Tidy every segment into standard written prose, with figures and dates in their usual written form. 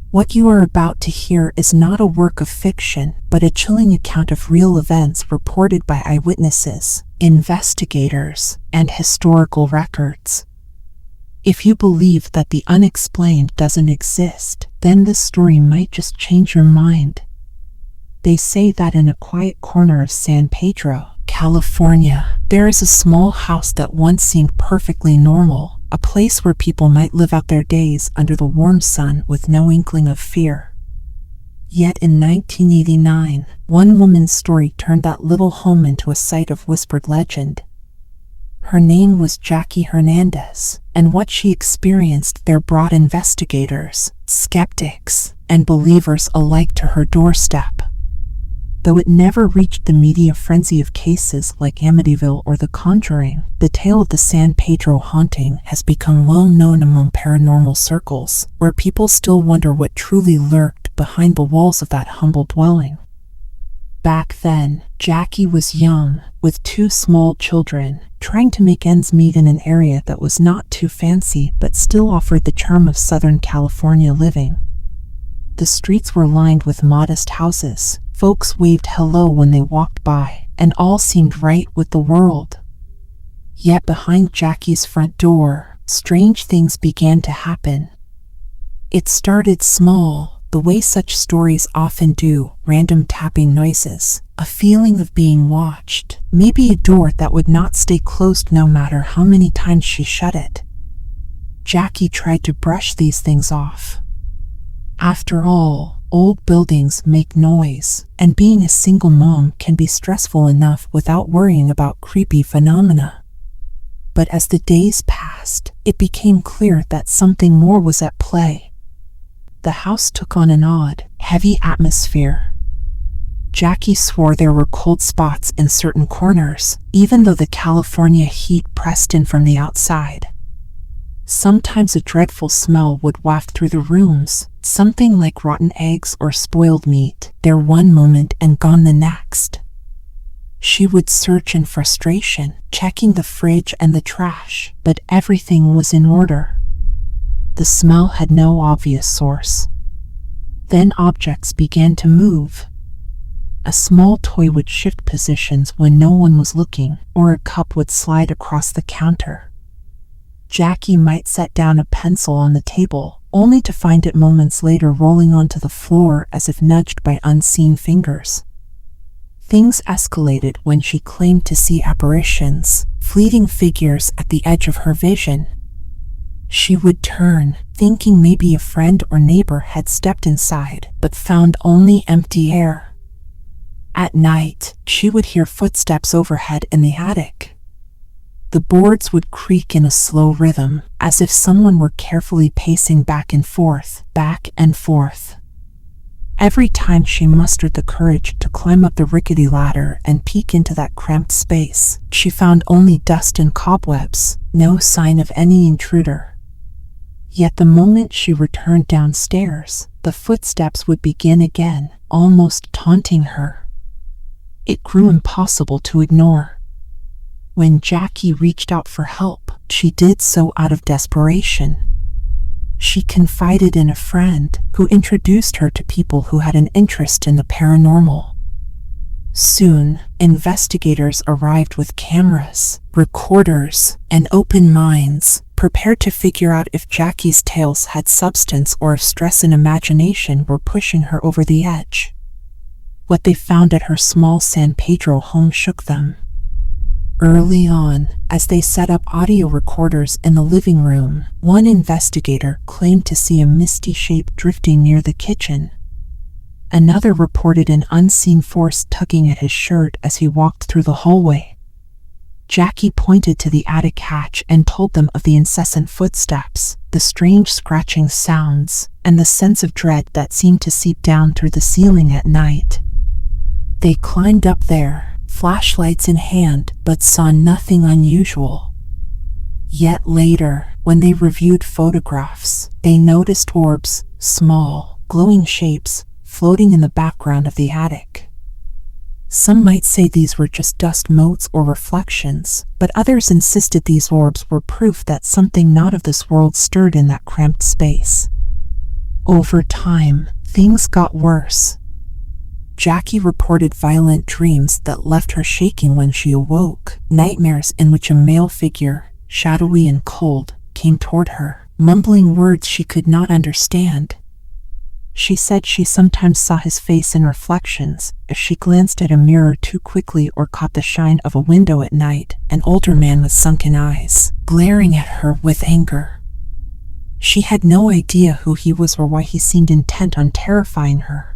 What you are about to hear is not a work of fiction, but a chilling account of real events reported by eyewitnesses, investigators, and historical records. If you believe that the unexplained doesn't exist, then this story might just change your mind. They say that in a quiet corner of San Pedro, California, there is a small house that once seemed perfectly normal, a place where people might live out their days under the warm sun with no inkling of fear. Yet in 1989, one woman's story turned that little home into a site of whispered legend. Her name was Jackie Hernandez, and what she experienced there brought investigators, skeptics, and believers alike to her doorstep. Though it never reached the media frenzy of cases like Amityville or The Conjuring, the tale of the San Pedro haunting has become well known among paranormal circles, where people still wonder what truly lurked behind the walls of that humble dwelling. Back then, Jackie was young, with 2 small children, trying to make ends meet in an area that was not too fancy but still offered the charm of Southern California living. The streets were lined with modest houses. Folks waved hello when they walked by, and all seemed right with the world. Yet behind Jackie's front door, strange things began to happen. It started small, the way such stories often do, random tapping noises, a feeling of being watched, maybe a door that would not stay closed no matter how many times she shut it. Jackie tried to brush these things off. After all, old buildings make noise, and being a single mom can be stressful enough without worrying about creepy phenomena. But as the days passed, it became clear that something more was at play. The house took on an odd, heavy atmosphere. Jackie swore there were cold spots in certain corners, even though the California heat pressed in from the outside. Sometimes a dreadful smell would waft through the rooms, something like rotten eggs or spoiled meat, there one moment and gone the next. She would search in frustration, checking the fridge and the trash, but everything was in order. The smell had no obvious source. Then objects began to move. A small toy would shift positions when no one was looking, or a cup would slide across the counter. Jackie might set down a pencil on the table, only to find it moments later rolling onto the floor as if nudged by unseen fingers. Things escalated when she claimed to see apparitions, fleeting figures at the edge of her vision. She would turn, thinking maybe a friend or neighbor had stepped inside, but found only empty air. At night, she would hear footsteps overhead in the attic. The boards would creak in a slow rhythm, as if someone were carefully pacing back and forth, back and forth. Every time she mustered the courage to climb up the rickety ladder and peek into that cramped space, she found only dust and cobwebs, no sign of any intruder. Yet the moment she returned downstairs, the footsteps would begin again, almost taunting her. It grew impossible to ignore. When Jackie reached out for help, she did so out of desperation. She confided in a friend, who introduced her to people who had an interest in the paranormal. Soon, investigators arrived with cameras, recorders, and open minds, prepared to figure out if Jackie's tales had substance or if stress and imagination were pushing her over the edge. What they found at her small San Pedro home shook them. Early on, as they set up audio recorders in the living room, one investigator claimed to see a misty shape drifting near the kitchen. Another reported an unseen force tugging at his shirt as he walked through the hallway. Jackie pointed to the attic hatch and told them of the incessant footsteps, the strange scratching sounds, and the sense of dread that seemed to seep down through the ceiling at night. They climbed up there, flashlights in hand, but saw nothing unusual. Yet later, when they reviewed photographs, they noticed orbs, small, glowing shapes, floating in the background of the attic. Some might say these were just dust motes or reflections, but others insisted these orbs were proof that something not of this world stirred in that cramped space. Over time, things got worse. Jackie reported violent dreams that left her shaking when she awoke, nightmares in which a male figure, shadowy and cold, came toward her, mumbling words she could not understand. She said she sometimes saw his face in reflections if she glanced at a mirror too quickly or caught the shine of a window at night, an older man with sunken eyes, glaring at her with anger. She had no idea who he was or why he seemed intent on terrifying her.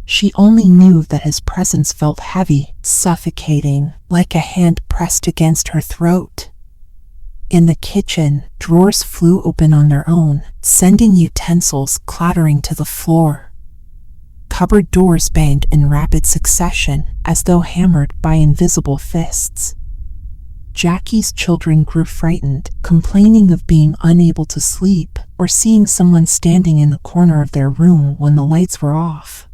She only knew that his presence felt heavy, suffocating, like a hand pressed against her throat. In the kitchen, drawers flew open on their own, sending utensils clattering to the floor. Cupboard doors banged in rapid succession, as though hammered by invisible fists. Jackie's children grew frightened, complaining of being unable to sleep or seeing someone standing in the corner of their room when the lights were off.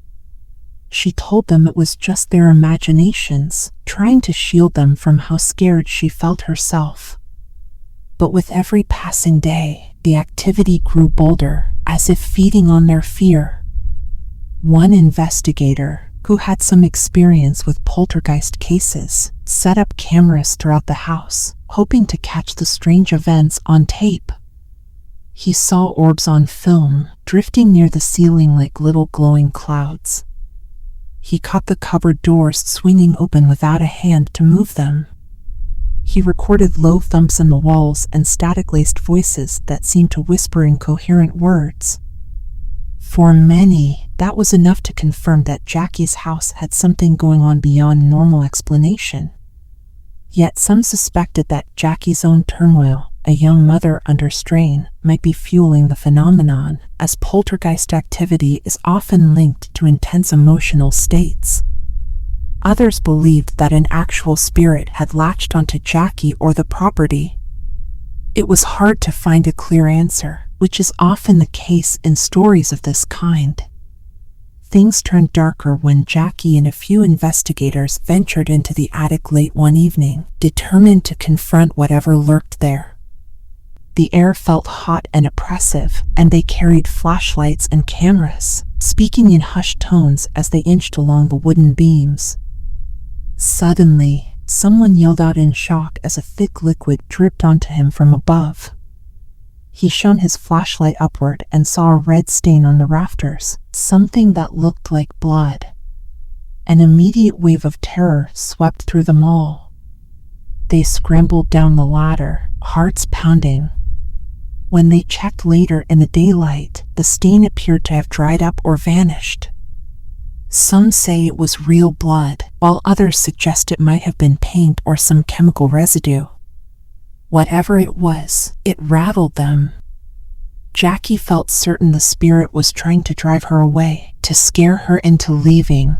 She told them it was just their imaginations, trying to shield them from how scared she felt herself. But with every passing day, the activity grew bolder, as if feeding on their fear. One investigator, who had some experience with poltergeist cases, set up cameras throughout the house, hoping to catch the strange events on tape. He saw orbs on film, drifting near the ceiling like little glowing clouds. He caught the cupboard doors swinging open without a hand to move them. He recorded low thumps in the walls and static-laced voices that seemed to whisper incoherent words. For many, that was enough to confirm that Jackie's house had something going on beyond normal explanation. Yet some suspected that Jackie's own turmoil, a young mother under strain, might be fueling the phenomenon, as poltergeist activity is often linked to intense emotional states. Others believed that an actual spirit had latched onto Jackie or the property. It was hard to find a clear answer, which is often the case in stories of this kind. Things turned darker when Jackie and a few investigators ventured into the attic late one evening, determined to confront whatever lurked there. The air felt hot and oppressive, and they carried flashlights and cameras, speaking in hushed tones as they inched along the wooden beams. Suddenly, someone yelled out in shock as a thick liquid dripped onto him from above. He shone his flashlight upward and saw a red stain on the rafters, something that looked like blood. An immediate wave of terror swept through them all. They scrambled down the ladder, hearts pounding. When they checked later in the daylight, the stain appeared to have dried up or vanished. Some say it was real blood, while others suggest it might have been paint or some chemical residue. Whatever it was, it rattled them. Jackie felt certain the spirit was trying to drive her away, to scare her into leaving.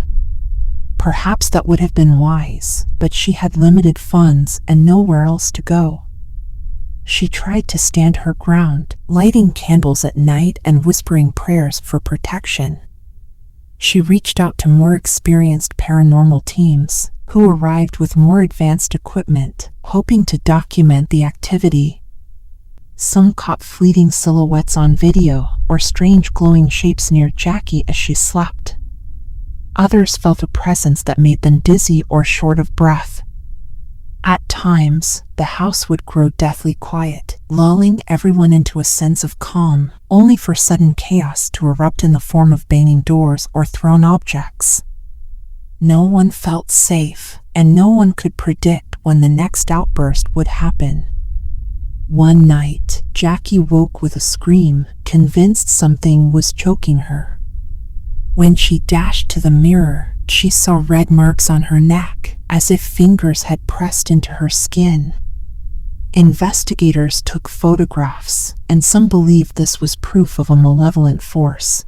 Perhaps that would have been wise, but she had limited funds and nowhere else to go. She tried to stand her ground, lighting candles at night and whispering prayers for protection. She reached out to more experienced paranormal teams, who arrived with more advanced equipment, hoping to document the activity. Some caught fleeting silhouettes on video, or strange glowing shapes near Jackie as she slept. Others felt a presence that made them dizzy or short of breath. At times, the house would grow deathly quiet, lulling everyone into a sense of calm, only for sudden chaos to erupt in the form of banging doors or thrown objects. No one felt safe, and no one could predict when the next outburst would happen. One night, Jackie woke with a scream, convinced something was choking her. When she dashed to the mirror, she saw red marks on her neck, as if fingers had pressed into her skin. Investigators took photographs, and some believed this was proof of a malevolent force.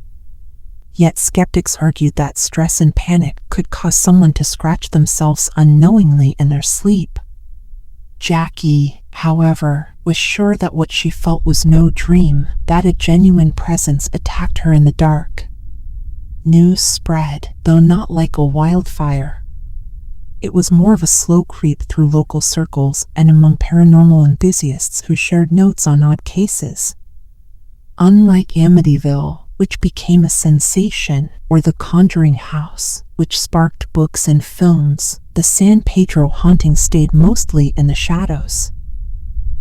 Yet skeptics argued that stress and panic could cause someone to scratch themselves unknowingly in their sleep. Jackie, however, was sure that what she felt was no dream, that a genuine presence attacked her in the dark. News spread, though not like a wildfire. It was more of a slow creep through local circles and among paranormal enthusiasts who shared notes on odd cases. Unlike Amityville, which became a sensation, or The Conjuring House, which sparked books and films, the San Pedro haunting stayed mostly in the shadows.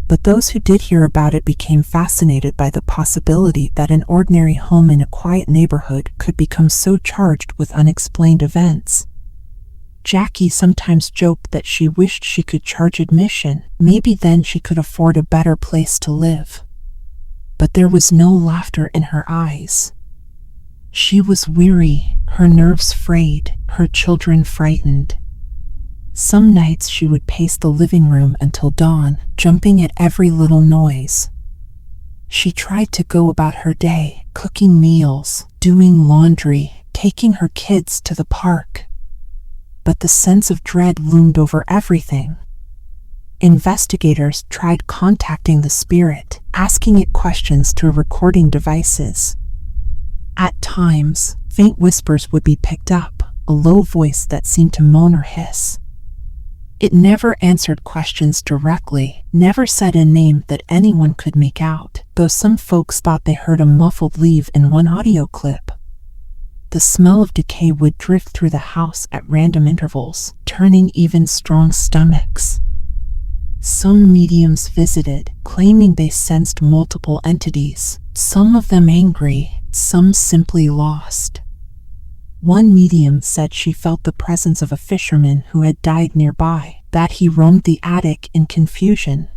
But those who did hear about it became fascinated by the possibility that an ordinary home in a quiet neighborhood could become so charged with unexplained events. Jackie sometimes joked that she wished she could charge admission, maybe then she could afford a better place to live. But there was no laughter in her eyes. She was weary, her nerves frayed, her children frightened. Some nights she would pace the living room until dawn, jumping at every little noise. She tried to go about her day, cooking meals, doing laundry, taking her kids to the park. But the sense of dread loomed over everything. Investigators tried contacting the spirit, asking it questions through recording devices. At times, faint whispers would be picked up, a low voice that seemed to moan or hiss. It never answered questions directly, never said a name that anyone could make out, though some folks thought they heard a muffled leave in one audio clip. The smell of decay would drift through the house at random intervals, turning even strong stomachs. Some mediums visited, claiming they sensed multiple entities, some of them angry, some simply lost. One medium said she felt the presence of a fisherman who had died nearby, that he roamed the attic in confusion.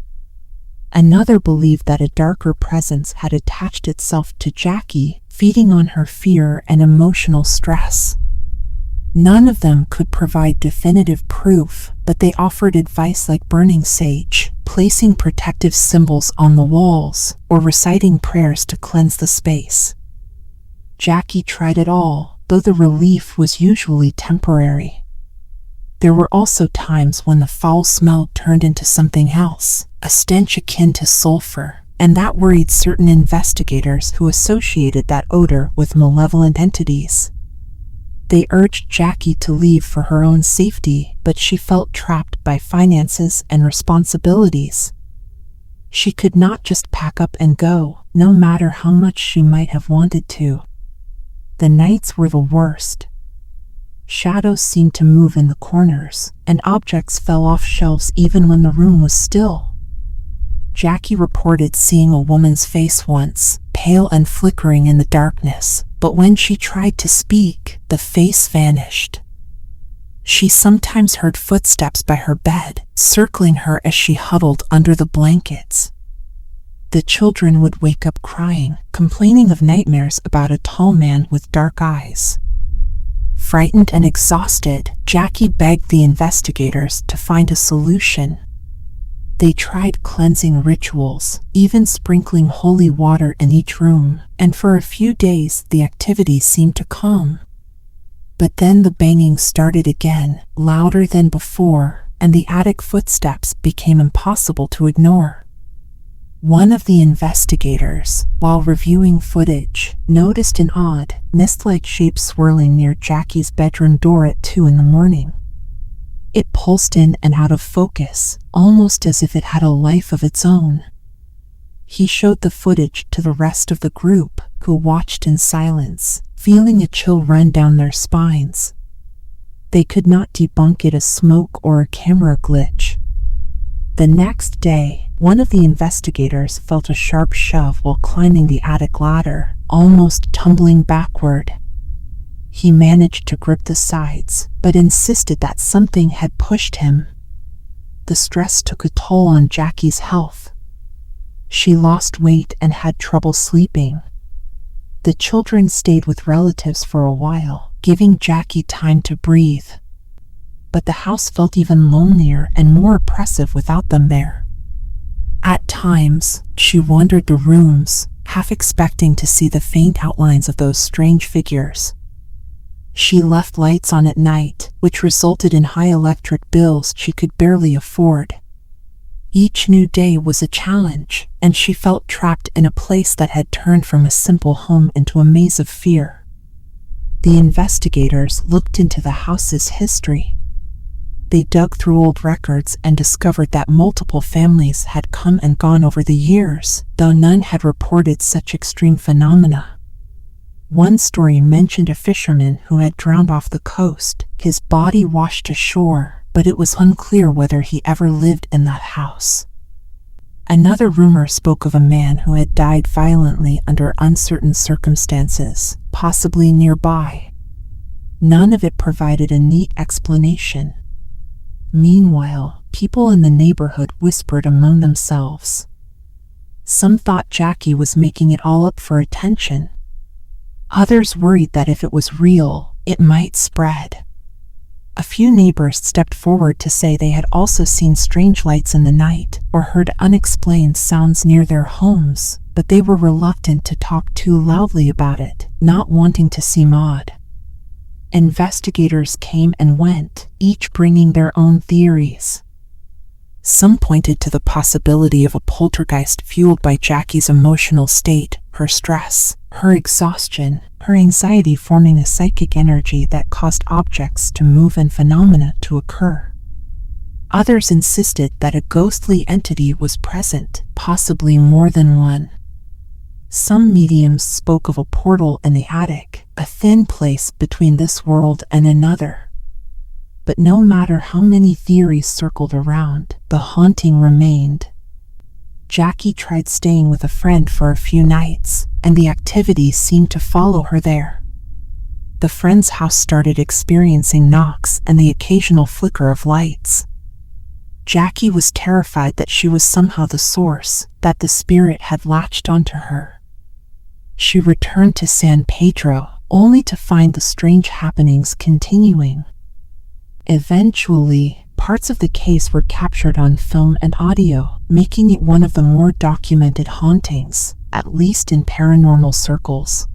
Another believed that a darker presence had attached itself to Jackie, feeding on her fear and emotional stress. None of them could provide definitive proof, but they offered advice like burning sage, placing protective symbols on the walls, or reciting prayers to cleanse the space. Jackie tried it all, though the relief was usually temporary. There were also times when the foul smell turned into something else, a stench akin to sulfur, and that worried certain investigators who associated that odor with malevolent entities. They urged Jackie to leave for her own safety, but she felt trapped by finances and responsibilities. She could not just pack up and go, no matter how much she might have wanted to. The nights were the worst. Shadows seemed to move in the corners, and objects fell off shelves even when the room was still. Jackie reported seeing a woman's face once, pale and flickering in the darkness, but when she tried to speak, the face vanished. She sometimes heard footsteps by her bed, circling her as she huddled under the blankets. The children would wake up crying, complaining of nightmares about a tall man with dark eyes. Frightened and exhausted, Jackie begged the investigators to find a solution. They tried cleansing rituals, even sprinkling holy water in each room, and for a few days the activity seemed to calm. But then the banging started again, louder than before, and the attic footsteps became impossible to ignore. One of the investigators, while reviewing footage, noticed an odd, mist-like shape swirling near Jackie's bedroom door at 2 a.m. It pulsed in and out of focus, almost as if it had a life of its own. He showed the footage to the rest of the group, who watched in silence, feeling a chill run down their spines. They could not debunk it as smoke or a camera glitch. The next day, one of the investigators felt a sharp shove while climbing the attic ladder, almost tumbling backward. He managed to grip the sides, but insisted that something had pushed him. The stress took a toll on Jackie's health. She lost weight and had trouble sleeping. The children stayed with relatives for a while, giving Jackie time to breathe. But the house felt even lonelier and more oppressive without them there. At times, she wandered the rooms, half expecting to see the faint outlines of those strange figures. She left lights on at night, which resulted in high electric bills she could barely afford. Each new day was a challenge, and she felt trapped in a place that had turned from a simple home into a maze of fear. The investigators looked into the house's history. They dug through old records and discovered that multiple families had come and gone over the years, though none had reported such extreme phenomena. One story mentioned a fisherman who had drowned off the coast, his body washed ashore, but it was unclear whether he ever lived in that house. Another rumor spoke of a man who had died violently under uncertain circumstances, possibly nearby. None of it provided a neat explanation. Meanwhile, people in the neighborhood whispered among themselves. Some thought Jackie was making it all up for attention. Others worried that if it was real, it might spread. A few neighbors stepped forward to say they had also seen strange lights in the night or heard unexplained sounds near their homes, but they were reluctant to talk too loudly about it, not wanting to seem odd. Investigators came and went, each bringing their own theories. Some pointed to the possibility of a poltergeist fueled by Jackie's emotional state, her stress, her exhaustion, her anxiety forming a psychic energy that caused objects to move and phenomena to occur. Others insisted that a ghostly entity was present, possibly more than one. Some mediums spoke of a portal in the attic, a thin place between this world and another. But no matter how many theories circled around, the haunting remained. Jackie tried staying with a friend for a few nights, and the activity seemed to follow her there. The friend's house started experiencing knocks and the occasional flicker of lights. Jackie was terrified that she was somehow the source, that the spirit had latched onto her. She returned to San Pedro, only to find the strange happenings continuing. Eventually, parts of the case were captured on film and audio, making it one of the more documented hauntings, at least in paranormal circles.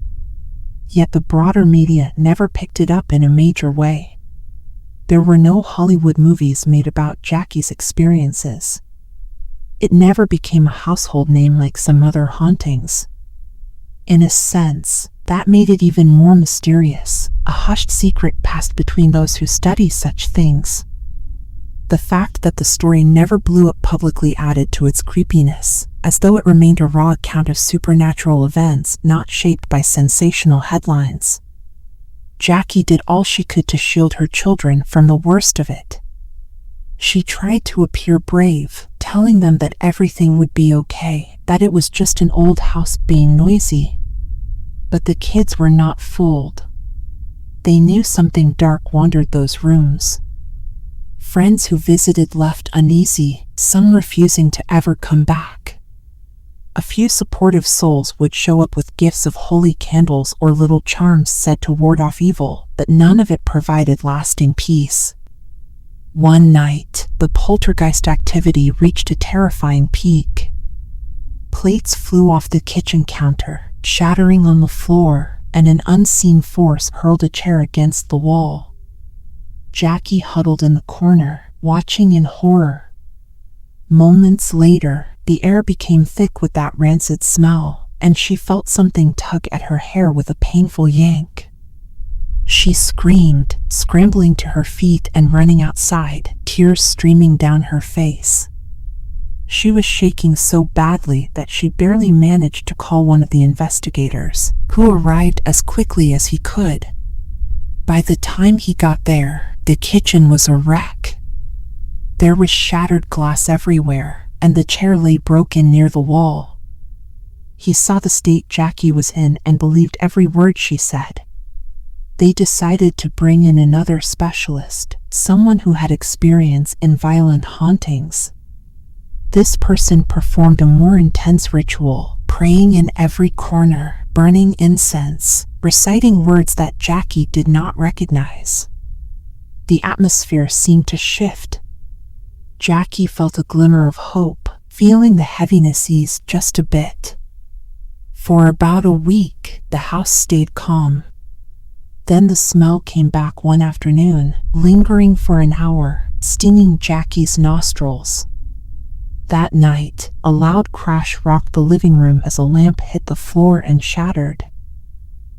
Yet the broader media never picked it up in a major way. There were no Hollywood movies made about Jackie's experiences. It never became a household name like some other hauntings. In a sense, that made it even more mysterious, a hushed secret passed between those who study such things. The fact that the story never blew up publicly added to its creepiness, as though it remained a raw account of supernatural events not shaped by sensational headlines. Jackie did all she could to shield her children from the worst of it. She tried to appear brave, telling them that everything would be okay, that it was just an old house being noisy. But the kids were not fooled. They knew something dark wandered those rooms. Friends who visited left uneasy, some refusing to ever come back. A few supportive souls would show up with gifts of holy candles or little charms said to ward off evil, but none of it provided lasting peace. One night, the poltergeist activity reached a terrifying peak. Plates flew off the kitchen counter, shattering on the floor, and an unseen force hurled a chair against the wall. Jackie huddled in the corner, watching in horror. Moments later, the air became thick with that rancid smell, and she felt something tug at her hair with a painful yank. She screamed, scrambling to her feet and running outside, tears streaming down her face. She was shaking so badly that she barely managed to call one of the investigators, who arrived as quickly as he could. By the time he got there, the kitchen was a wreck. There was shattered glass everywhere, and the chair lay broken near the wall. He saw the state Jackie was in and believed every word she said. They decided to bring in another specialist, someone who had experience in violent hauntings. This person performed a more intense ritual, praying in every corner, burning incense, reciting words that Jackie did not recognize. The atmosphere seemed to shift. Jackie felt a glimmer of hope, feeling the heaviness ease just a bit. For about a week, the house stayed calm. Then the smell came back one afternoon, lingering for an hour, stinging Jackie's nostrils. That night, a loud crash rocked the living room as a lamp hit the floor and shattered.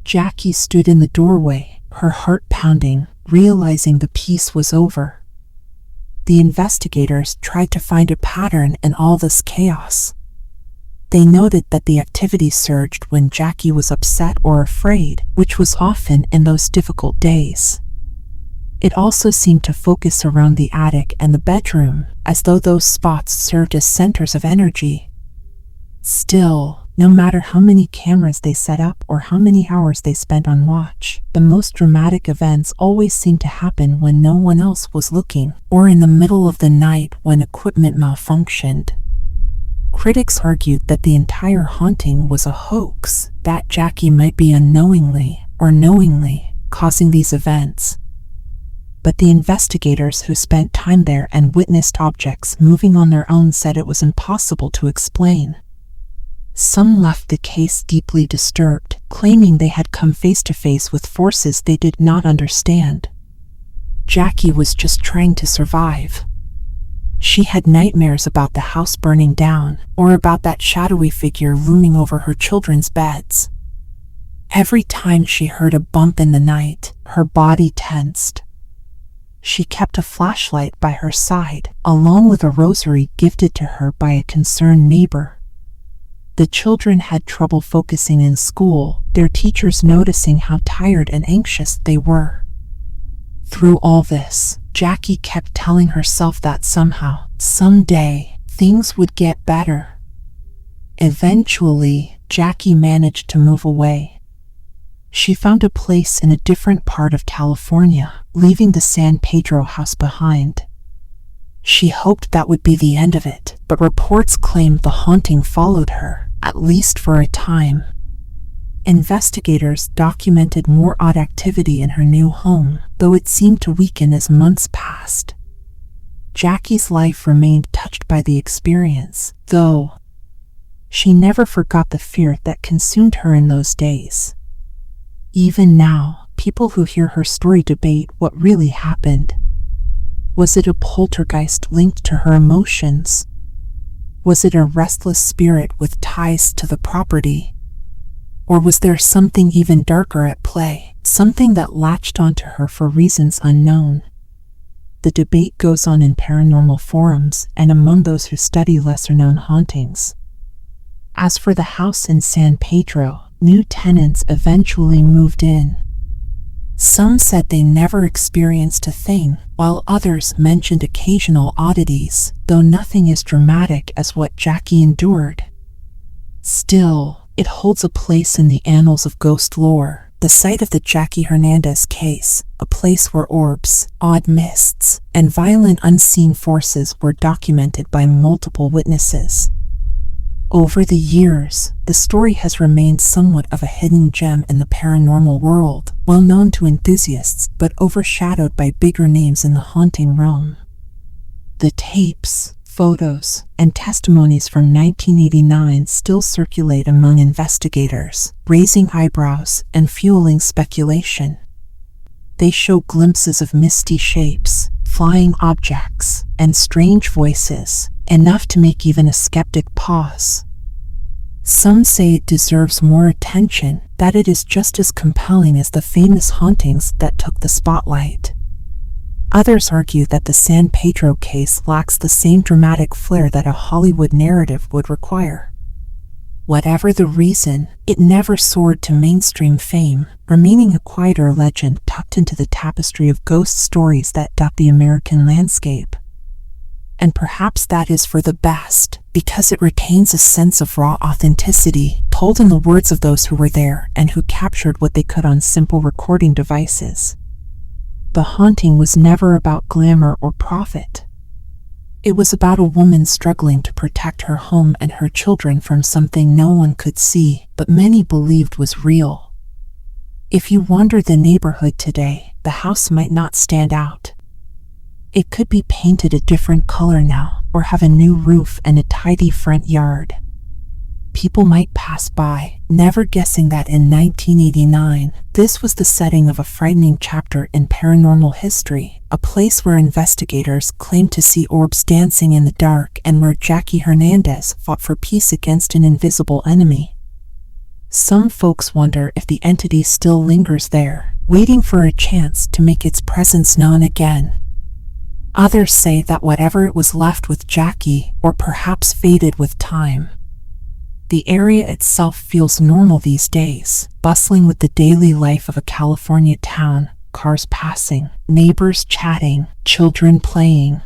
Jackie stood in the doorway, her heart pounding, realizing the piece was over. The investigators tried to find a pattern in all this chaos. They noted that the activity surged when Jackie was upset or afraid, which was often in those difficult days. It also seemed to focus around the attic and the bedroom, as though those spots served as centers of energy. Still, no matter how many cameras they set up or how many hours they spent on watch, the most dramatic events always seemed to happen when no one else was looking, or in the middle of the night when equipment malfunctioned. Critics argued that the entire haunting was a hoax, that Jackie might be unknowingly or knowingly causing these events. But the investigators who spent time there and witnessed objects moving on their own said it was impossible to explain. Some left the case deeply disturbed, claiming they had come face to face with forces they did not understand. Jackie was just trying to survive. She had nightmares about the house burning down, or about that shadowy figure looming over her children's beds. Every time she heard a bump in the night, her body tensed. She kept a flashlight by her side, along with a rosary gifted to her by a concerned neighbor. The children had trouble focusing in school, their teachers noticing how tired and anxious they were. Through all this, Jackie kept telling herself that somehow, someday, things would get better. Eventually, Jackie managed to move away. She found a place in a different part of California, leaving the San Pedro house behind. She hoped that would be the end of it, but reports claimed the haunting followed her, at least for a time. Investigators documented more odd activity in her new home, though it seemed to weaken as months passed. Jackie's life remained touched by the experience, though. She never forgot the fear that consumed her in those days. Even now, people who hear her story debate what really happened. Was it a poltergeist linked to her emotions? Was it a restless spirit with ties to the property? Or was there something even darker at play, something that latched onto her for reasons unknown? The debate goes on in paranormal forums and among those who study lesser-known hauntings. As for the house in San Pedro, new tenants eventually moved in. Some said they never experienced a thing, while others mentioned occasional oddities, though nothing as dramatic as what Jackie endured. Still, it holds a place in the annals of ghost lore, the site of the Jackie Hernandez case, a place where orbs, odd mists, and violent unseen forces were documented by multiple witnesses. Over the years, the story has remained somewhat of a hidden gem in the paranormal world, well known to enthusiasts but overshadowed by bigger names in the haunting realm. The tapes, photos, and testimonies from 1989 still circulate among investigators, raising eyebrows and fueling speculation. They show glimpses of misty shapes, flying objects, and strange voices, enough to make even a skeptic pause. Some say it deserves more attention, that it is just as compelling as the famous hauntings that took the spotlight. Others argue that the San Pedro case lacks the same dramatic flair that a Hollywood narrative would require. Whatever the reason, it never soared to mainstream fame, remaining a quieter legend tucked into the tapestry of ghost stories that dot the American landscape. And perhaps that is for the best, because it retains a sense of raw authenticity, told in the words of those who were there and who captured what they could on simple recording devices. The haunting was never about glamour or profit. It was about a woman struggling to protect her home and her children from something no one could see, but many believed was real. If you wander the neighborhood today, the house might not stand out. It could be painted a different color now, or have a new roof and a tidy front yard. People might pass by, never guessing that in 1989, this was the setting of a frightening chapter in paranormal history, a place where investigators claimed to see orbs dancing in the dark and where Jackie Hernandez fought for peace against an invisible enemy. Some folks wonder if the entity still lingers there, waiting for a chance to make its presence known again. Others say that whatever it was left with Jackie, or perhaps faded with time. The area itself feels normal these days, bustling with the daily life of a California town, cars passing, neighbors chatting, children playing.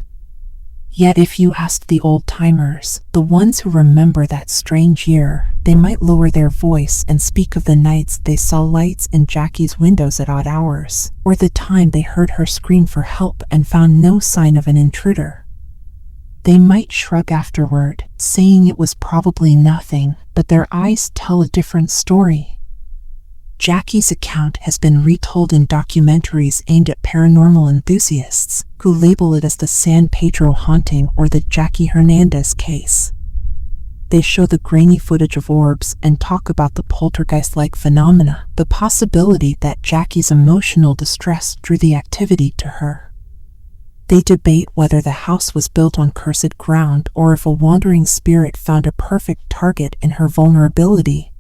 Yet if you asked the old-timers, the ones who remember that strange year, they might lower their voice and speak of the nights they saw lights in Jackie's windows at odd hours, or the time they heard her scream for help and found no sign of an intruder. They might shrug afterward, saying it was probably nothing, but their eyes tell a different story. Jackie's account has been retold in documentaries aimed at paranormal enthusiasts, who label it as the San Pedro haunting or the Jackie Hernandez case. They show the grainy footage of orbs and talk about the poltergeist-like phenomena, the possibility that Jackie's emotional distress drew the activity to her. They debate whether the house was built on cursed ground or if a wandering spirit found a perfect target in her vulnerability.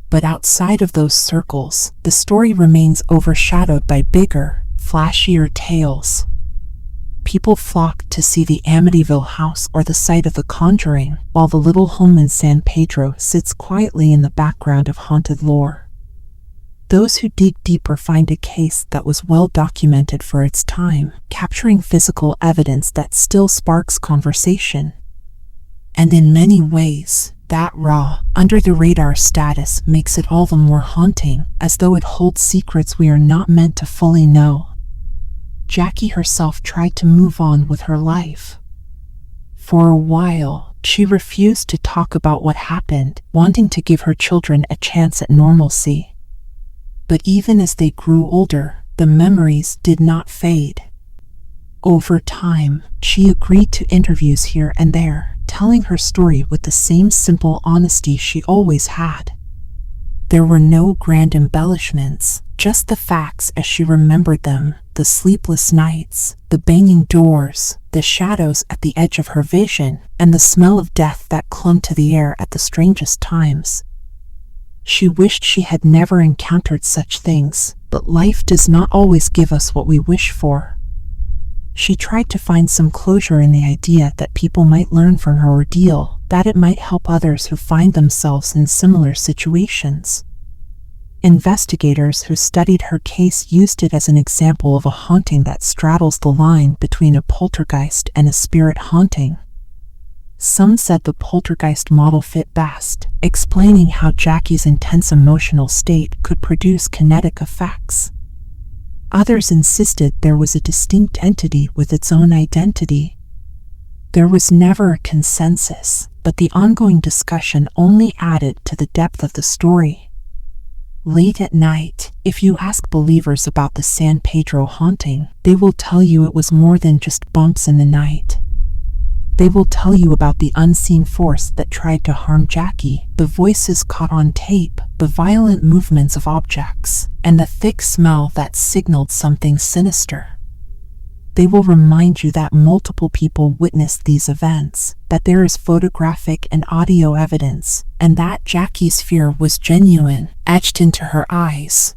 But outside of those circles, the story remains overshadowed by bigger, flashier tales. People flock to see the Amityville house or the site of The Conjuring, while the little home in San Pedro sits quietly in the background of haunted lore. Those who dig deeper find a case that was well documented for its time, capturing physical evidence that still sparks conversation. And in many ways, that raw, under-the-radar status makes it all the more haunting, as though it holds secrets we are not meant to fully know. Jackie herself tried to move on with her life. For a while, she refused to talk about what happened, wanting to give her children a chance at normalcy. But even as they grew older, the memories did not fade. Over time, she agreed to interviews here and there, telling her story with the same simple honesty she always had. There were no grand embellishments, just the facts as she remembered them, the sleepless nights, the banging doors, the shadows at the edge of her vision, and the smell of death that clung to the air at the strangest times. She wished she had never encountered such things, but life does not always give us what we wish for. She tried to find some closure in the idea that people might learn from her ordeal, that it might help others who find themselves in similar situations. Investigators who studied her case used it as an example of a haunting that straddles the line between a poltergeist and a spirit haunting. Some said the poltergeist model fit best, explaining how Jackie's intense emotional state could produce kinetic effects. Others insisted there was a distinct entity with its own identity. There was never a consensus, but the ongoing discussion only added to the depth of the story. Late at night, if you ask believers about the San Pedro haunting, they will tell you it was more than just bumps in the night. They will tell you about the unseen force that tried to harm Jackie, the voices caught on tape, the violent movements of objects, and the thick smell that signaled something sinister. They will remind you that multiple people witnessed these events, that there is photographic and audio evidence, and that Jackie's fear was genuine, etched into her eyes.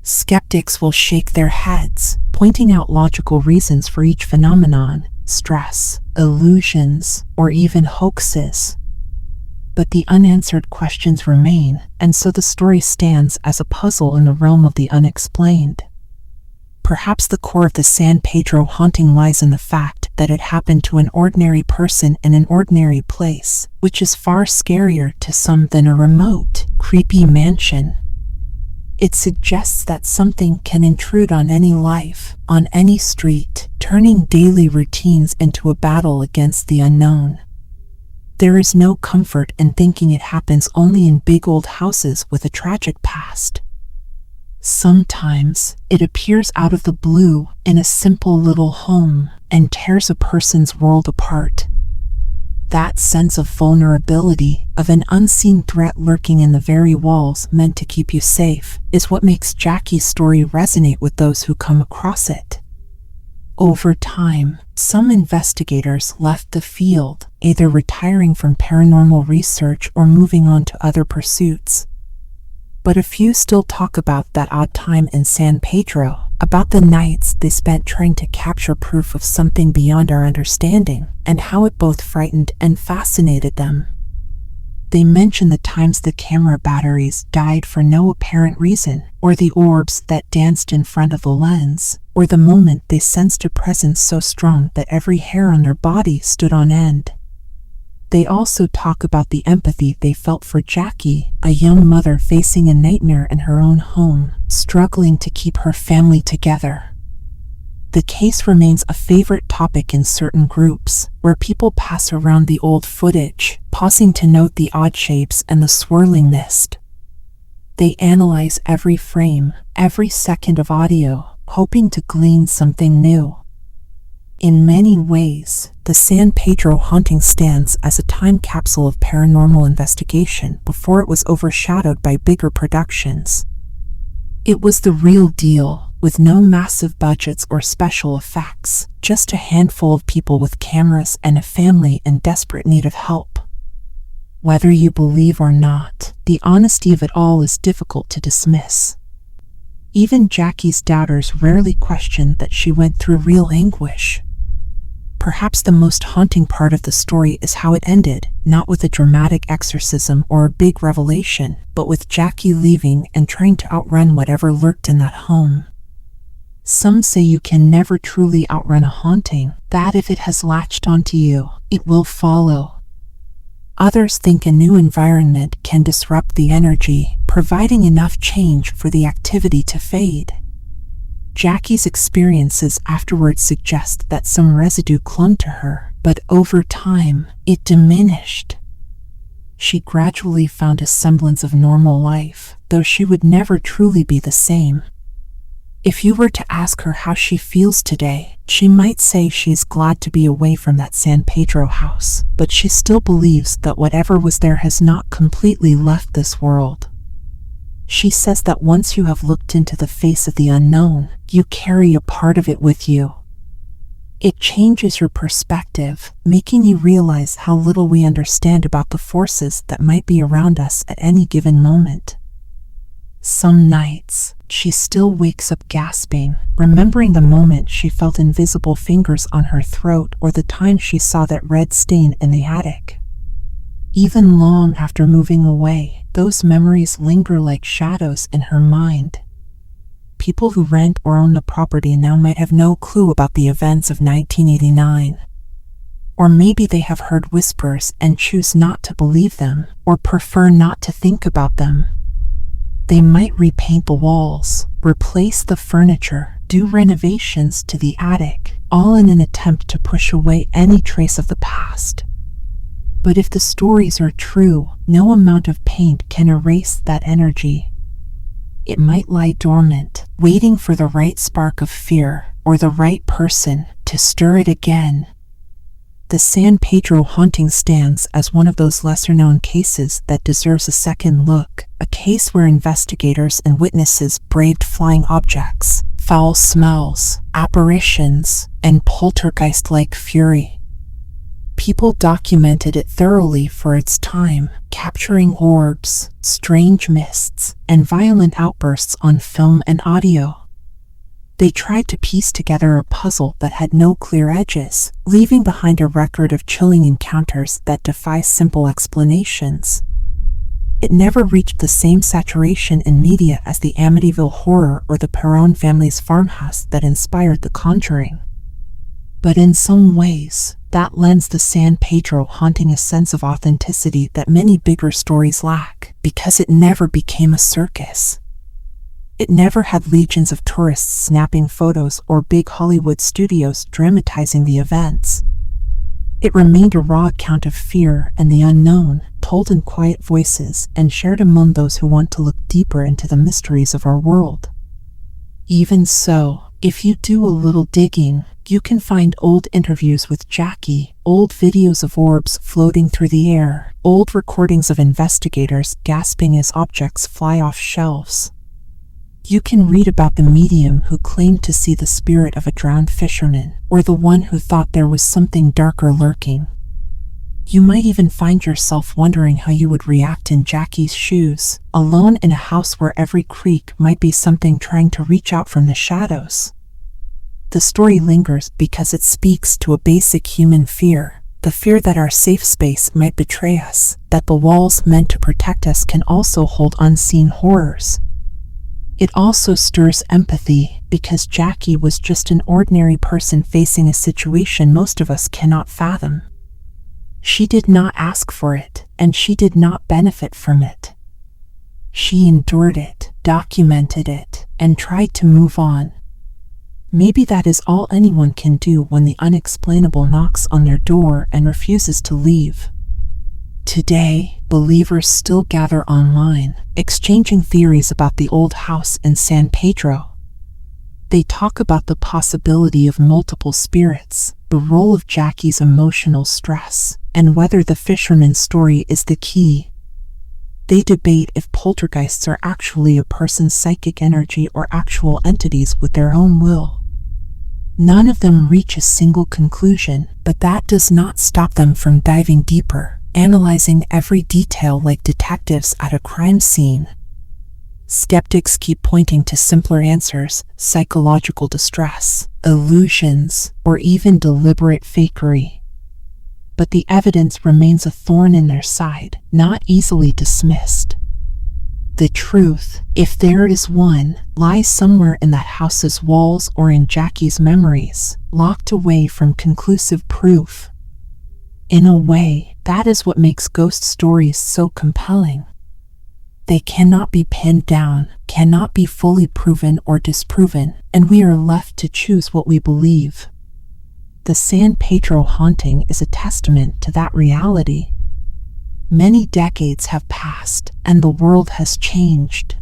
Skeptics will shake their heads, pointing out logical reasons for each phenomenon: stress, illusions, or even hoaxes. But the unanswered questions remain, and so the story stands as a puzzle in the realm of the unexplained. Perhaps the core of the San Pedro haunting lies in the fact that it happened to an ordinary person in an ordinary place, which is far scarier to some than a remote, creepy mansion. It suggests that something can intrude on any life, on any street, turning daily routines into a battle against the unknown. There is no comfort in thinking it happens only in big old houses with a tragic past. Sometimes, it appears out of the blue in a simple little home and tears a person's world apart. That sense of vulnerability, of an unseen threat lurking in the very walls meant to keep you safe, is what makes Jackie's story resonate with those who come across it. Over time, some investigators left the field, either retiring from paranormal research or moving on to other pursuits. But a few still talk about that odd time in San Pedro, about the nights they spent trying to capture proof of something beyond our understanding, and how it both frightened and fascinated them. They mention the times the camera batteries died for no apparent reason, or the orbs that danced in front of the lens, or the moment they sensed a presence so strong that every hair on their body stood on end. They also talk about the empathy they felt for Jackie, a young mother facing a nightmare in her own home, struggling to keep her family together. The case remains a favorite topic in certain groups, where people pass around the old footage, pausing to note the odd shapes and the swirling mist. They analyze every frame, every second of audio, hoping to glean something new. In many ways, the San Pedro haunting stands as a time capsule of paranormal investigation before it was overshadowed by bigger productions. It was the real deal, with no massive budgets or special effects, just a handful of people with cameras and a family in desperate need of help. Whether you believe or not, the honesty of it all is difficult to dismiss. Even Jackie's doubters rarely question that she went through real anguish. Perhaps the most haunting part of the story is how it ended, not with a dramatic exorcism or a big revelation, but with Jackie leaving and trying to outrun whatever lurked in that home. Some say you can never truly outrun a haunting, that if it has latched onto you, it will follow. Others think a new environment can disrupt the energy, providing enough change for the activity to fade. Jackie's experiences afterwards suggest that some residue clung to her, but over time, it diminished. She gradually found a semblance of normal life, though she would never truly be the same. If you were to ask her how she feels today, she might say she's glad to be away from that San Pedro house, but she still believes that whatever was there has not completely left this world. She says that once you have looked into the face of the unknown, you carry a part of it with you. It changes your perspective, making you realize how little we understand about the forces that might be around us at any given moment. Some nights, she still wakes up gasping, remembering the moment she felt invisible fingers on her throat or the time she saw that red stain in the attic. Even long after moving away, those memories linger like shadows in her mind. People who rent or own the property now might have no clue about the events of 1989. Or maybe they have heard whispers and choose not to believe them, or prefer not to think about them. They might repaint the walls, replace the furniture, do renovations to the attic, all in an attempt to push away any trace of the past. But if the stories are true, no amount of paint can erase that energy. It might lie dormant, waiting for the right spark of fear, or the right person, to stir it again. The San Pedro haunting stands as one of those lesser-known cases that deserves a second look, a case where investigators and witnesses braved flying objects, foul smells, apparitions, and poltergeist-like fury. People documented it thoroughly for its time, capturing orbs, strange mists, and violent outbursts on film and audio. They tried to piece together a puzzle that had no clear edges, leaving behind a record of chilling encounters that defy simple explanations. It never reached the same saturation in media as the Amityville Horror or the Perron family's farmhouse that inspired The Conjuring. But in some ways, that lends the San Pedro haunting a sense of authenticity that many bigger stories lack, because it never became a circus. It never had legions of tourists snapping photos or big Hollywood studios dramatizing the events. It remained a raw account of fear and the unknown, told in quiet voices and shared among those who want to look deeper into the mysteries of our world. Even so, if you do a little digging, you can find old interviews with Jackie, old videos of orbs floating through the air, old recordings of investigators gasping as objects fly off shelves. You can read about the medium who claimed to see the spirit of a drowned fisherman, or the one who thought there was something darker lurking. You might even find yourself wondering how you would react in Jackie's shoes, alone in a house where every creak might be something trying to reach out from the shadows. The story lingers because it speaks to a basic human fear, The fear that our safe space might betray us, that the walls meant to protect us can also hold unseen horrors. It also stirs empathy, because Jackie was just an ordinary person facing a situation most of us cannot fathom. She did not ask for it, and she did not benefit from it. She endured it, documented it, and tried to move on. Maybe that is all anyone can do when the unexplainable knocks on their door and refuses to leave. Today, believers still gather online, exchanging theories about the old house in San Pedro. They talk about the possibility of multiple spirits, the role of Jackie's emotional stress, and whether the fisherman's story is the key. They debate if poltergeists are actually a person's psychic energy or actual entities with their own will. None of them reach a single conclusion, but that does not stop them from diving deeper, analyzing every detail like detectives at a crime scene. Skeptics keep pointing to simpler answers: psychological distress, illusions, or even deliberate fakery. But the evidence remains a thorn in their side, not easily dismissed. The truth, if there is one, lies somewhere in that house's walls or in Jackie's memories, locked away from conclusive proof. In a way, that is what makes ghost stories so compelling. They cannot be pinned down, cannot be fully proven or disproven, and we are left to choose what we believe. The San Pedro haunting is a testament to that reality. Many decades have passed, and the world has changed.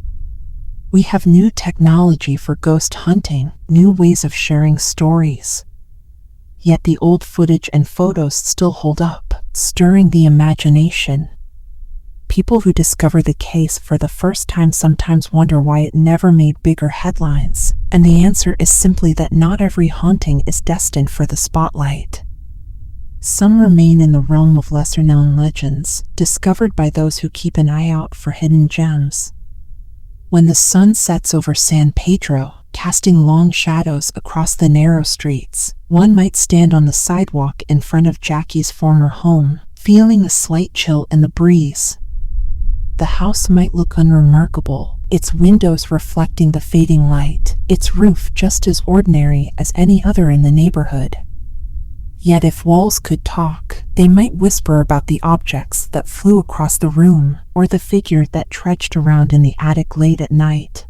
We have new technology for ghost hunting, new ways of sharing stories. Yet the old footage and photos still hold up, stirring the imagination. People who discover the case for the first time sometimes wonder why it never made bigger headlines, and the answer is simply that not every haunting is destined for the spotlight. Some remain in the realm of lesser-known legends, discovered by those who keep an eye out for hidden gems. When the sun sets over San Pedro, casting long shadows across the narrow streets, one might stand on the sidewalk in front of Jackie's former home, feeling a slight chill in the breeze. The house might look unremarkable, its windows reflecting the fading light, its roof just as ordinary as any other in the neighborhood. Yet if walls could talk, they might whisper about the objects that flew across the room, or the figure that trudged around in the attic late at night.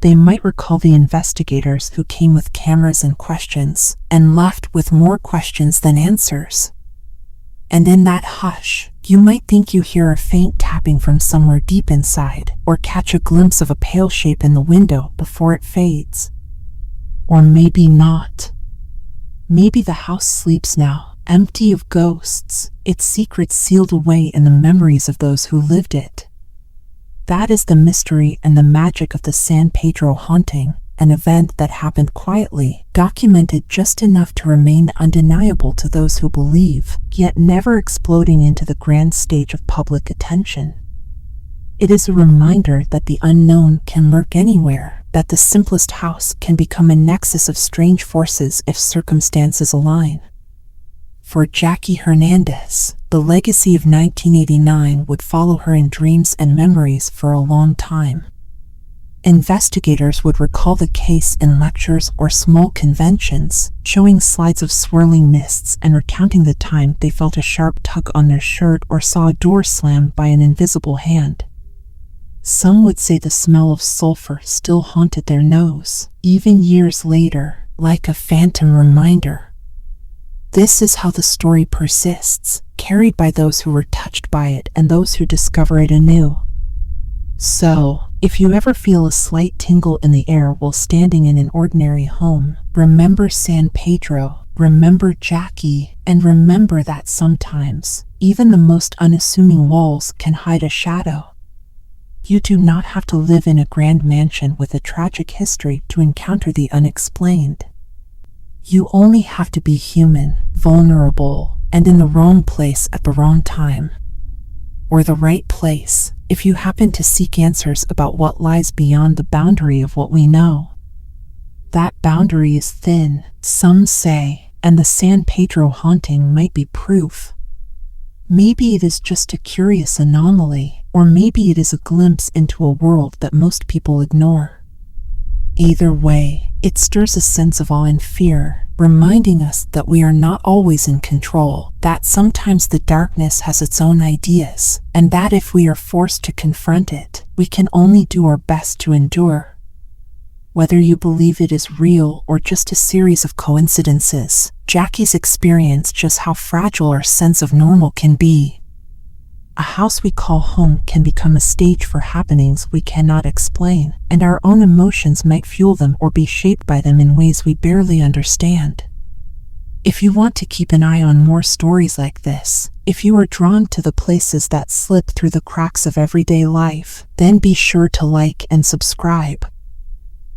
They might recall the investigators who came with cameras and questions, and left with more questions than answers. And in that hush, you might think you hear a faint tapping from somewhere deep inside, or catch a glimpse of a pale shape in the window before it fades. Or maybe not. Maybe the house sleeps now, empty of ghosts, its secrets sealed away in the memories of those who lived it. That is the mystery and the magic of the San Pedro haunting, an event that happened quietly, documented just enough to remain undeniable to those who believe, yet never exploding into the grand stage of public attention. It is a reminder that the unknown can lurk anywhere, that the simplest house can become a nexus of strange forces if circumstances align. For Jackie Hernandez, the legacy of 1989 would follow her in dreams and memories for a long time. Investigators would recall the case in lectures or small conventions, showing slides of swirling mists and recounting the time they felt a sharp tug on their shirt or saw a door slammed by an invisible hand. Some would say the smell of sulfur still haunted their nose, even years later, like a phantom reminder. This is how the story persists, carried by those who were touched by it and those who discover it anew. So, if you ever feel a slight tingle in the air while standing in an ordinary home, remember San Pedro, remember Jackie, and remember that sometimes, even the most unassuming walls can hide a shadow. You do not have to live in a grand mansion with a tragic history to encounter the unexplained. You only have to be human, vulnerable, and in the wrong place at the wrong time. Or the right place, if you happen to seek answers about what lies beyond the boundary of what we know. That boundary is thin, some say, and the San Pedro haunting might be proof. Maybe it is just a curious anomaly, or maybe it is a glimpse into a world that most people ignore. Either way, it stirs a sense of awe and fear, reminding us that we are not always in control, that sometimes the darkness has its own ideas, and that if we are forced to confront it, we can only do our best to endure. Whether you believe it is real or just a series of coincidences, Jackie's experience just how fragile our sense of normal can be. A house we call home can become a stage for happenings we cannot explain, and our own emotions might fuel them or be shaped by them in ways we barely understand. If you want to keep an eye on more stories like this, if you are drawn to the places that slip through the cracks of everyday life, then be sure to like and subscribe.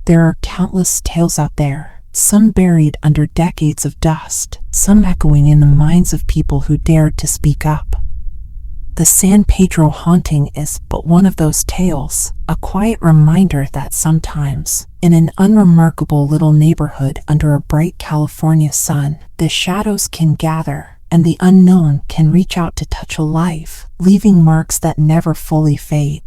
There are countless tales out there, some buried under decades of dust, some echoing in the minds of people who dared to speak up. The San Pedro haunting is but one of those tales, a quiet reminder that sometimes, in an unremarkable little neighborhood under a bright California sun, the shadows can gather, and the unknown can reach out to touch a life, leaving marks that never fully fade.